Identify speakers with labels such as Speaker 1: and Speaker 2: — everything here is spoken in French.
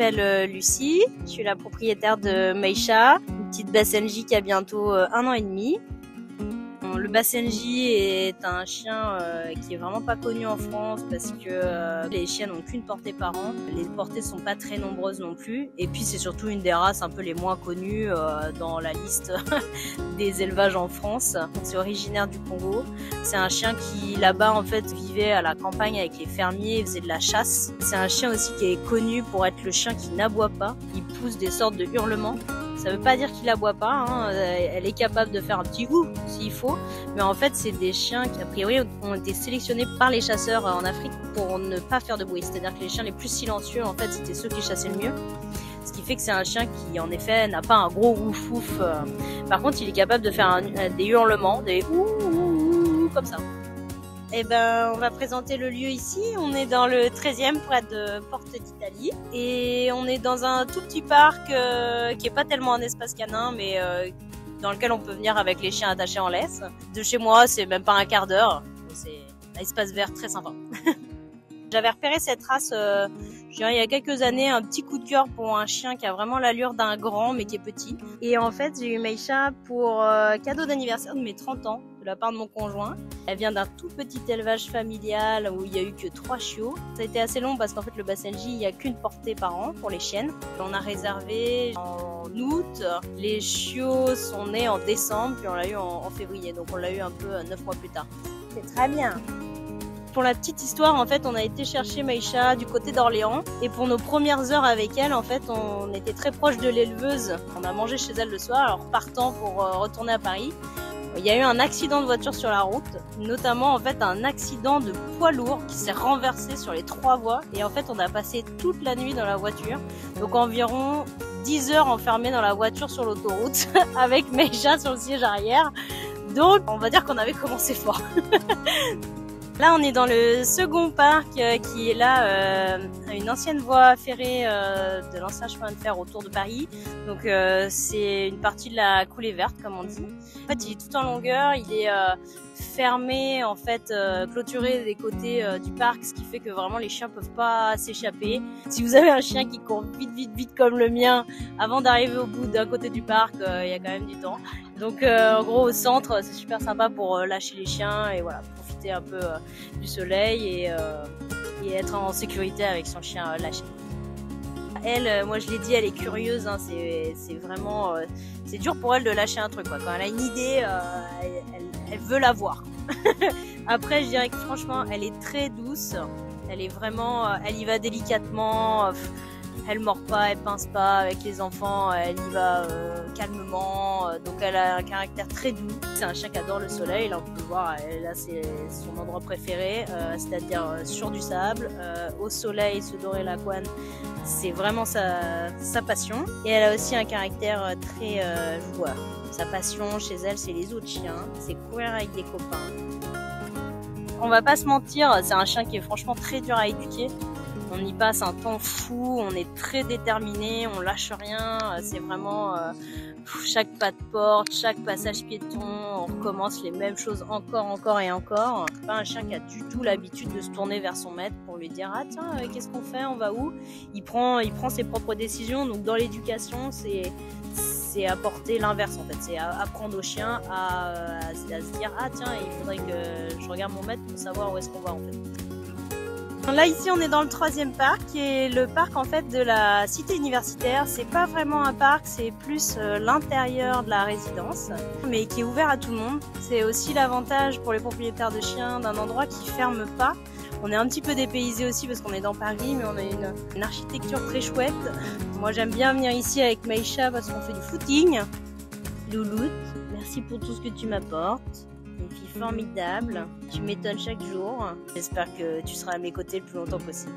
Speaker 1: m'appelle Lucie, je suis la propriétaire de Meisha, une petite Basenji qui a bientôt 1 an et demi. Le Basenji est un chien qui est vraiment pas connu en France parce que les chiens n'ont qu'une portée par an. Les portées sont pas très nombreuses non plus. Et puis c'est surtout une des races un peu les moins connues dans la liste des élevages en France. C'est originaire du Congo. C'est un chien qui là-bas en fait vivait à la campagne avec les fermiers et faisait de la chasse. C'est un chien aussi qui est connu pour être le chien qui n'aboie pas. Il pousse des sortes de hurlements. Ça veut pas dire qu'il aboie pas, hein. Elle est capable de faire un petit ouh s'il faut, mais en fait c'est des chiens qui a priori ont été sélectionnés par les chasseurs en Afrique pour ne pas faire de bruit, c'est-à-dire que les chiens les plus silencieux en fait c'était ceux qui chassaient le mieux, ce qui fait que c'est un chien qui en effet n'a pas un gros ouf ouf, par contre il est capable de faire des hurlements, des ouh comme ça. Eh ben, on va présenter le lieu ici. On est dans le 13e près de Porte d'Italie et on est dans un tout petit parc qui est pas tellement un espace canin, mais dans lequel on peut venir avec les chiens attachés en laisse. De chez moi, c'est même pas un quart d'heure. C'est un espace vert très sympa. J'avais repéré cette race, je dirais, il y a quelques années, un petit coup de cœur pour un chien qui a vraiment l'allure d'un grand mais qui est petit. Et en fait, j'ai eu Meisha pour cadeau d'anniversaire de mes 30 ans. De la part de mon conjoint. Elle vient d'un tout petit élevage familial où il n'y a eu que 3 chiots. Ça a été assez long parce qu'en fait le Basenji, il n'y a qu'une portée par an pour les chiennes. On a réservé en août. Les chiots sont nés en décembre puis on l'a eu en février. Donc on l'a eu un peu 9 mois plus tard. C'est très bien. Pour la petite histoire, en fait, on a été chercher Meisha du côté d'Orléans. Et pour nos premières heures avec elle, en fait, on était très proche de l'éleveuse. On a mangé chez elle le soir, alors partant pour retourner à Paris. Il y a eu un accident de voiture sur la route, notamment en fait un accident de poids lourd qui s'est renversé sur les 3 voies et en fait on a passé toute la nuit dans la voiture, donc environ 10 heures enfermés dans la voiture sur l'autoroute avec Meisha sur le siège arrière, donc on va dire qu'on avait commencé fort. Là, on est dans le second parc qui est là, une ancienne voie ferrée de l'ancien chemin de fer autour de Paris. Donc, c'est une partie de la coulée verte, comme on dit. En fait, il est tout en longueur, il est fermé, en fait, clôturé des côtés du parc, ce qui fait que vraiment les chiens peuvent pas s'échapper. Si vous avez un chien qui court vite comme le mien, avant d'arriver au bout d'un côté du parc, il y a quand même du temps. Donc, en gros, au centre, c'est super sympa pour lâcher les chiens et voilà. Un peu du soleil et être en sécurité avec son chien lâché. Elle, moi je l'ai dit, elle est curieuse, hein, c'est vraiment, c'est dur pour elle de lâcher un truc, quoi. Quand elle a une idée, elle veut la voir. Après je dirais que franchement elle est très douce, elle est vraiment, elle y va délicatement. Elle mord pas, elle pince pas avec les enfants, elle y va calmement, donc elle a un caractère très doux. C'est un chien qui adore le soleil, là on peut voir, là c'est son endroit préféré, c'est-à-dire sur du sable, au soleil, se dorer la couenne, c'est vraiment sa passion. Et elle a aussi un caractère très joueur. Sa passion chez elle, c'est les autres chiens, c'est courir avec des copains. On va pas se mentir, c'est un chien qui est franchement très dur à éduquer. On y passe un temps fou, on est très déterminé, on lâche rien, c'est vraiment chaque pas de porte, chaque passage piéton, on recommence les mêmes choses encore et encore. C'est pas un chien qui a du tout l'habitude de se tourner vers son maître pour lui dire ah tiens qu'est-ce qu'on fait, on va où. Il prend ses propres décisions, donc dans l'éducation c'est apporter l'inverse en fait, c'est apprendre au chien à se dire ah tiens il faudrait que je regarde mon maître pour savoir où est-ce qu'on va en fait. Là ici on est dans le 3e parc qui est le parc en fait de la cité universitaire. C'est pas vraiment un parc, c'est plus l'intérieur de la résidence, mais qui est ouvert à tout le monde. C'est aussi l'avantage pour les propriétaires de chiens d'un endroit qui ferme pas. On est un petit peu dépaysé aussi parce qu'on est dans Paris, mais on a une architecture très chouette. Moi j'aime bien venir ici avec Meisha parce qu'on fait du footing. Louloute, merci pour tout ce que tu m'apportes. Une fille formidable, tu m'étonnes chaque jour. J'espère que tu seras à mes côtés le plus longtemps possible.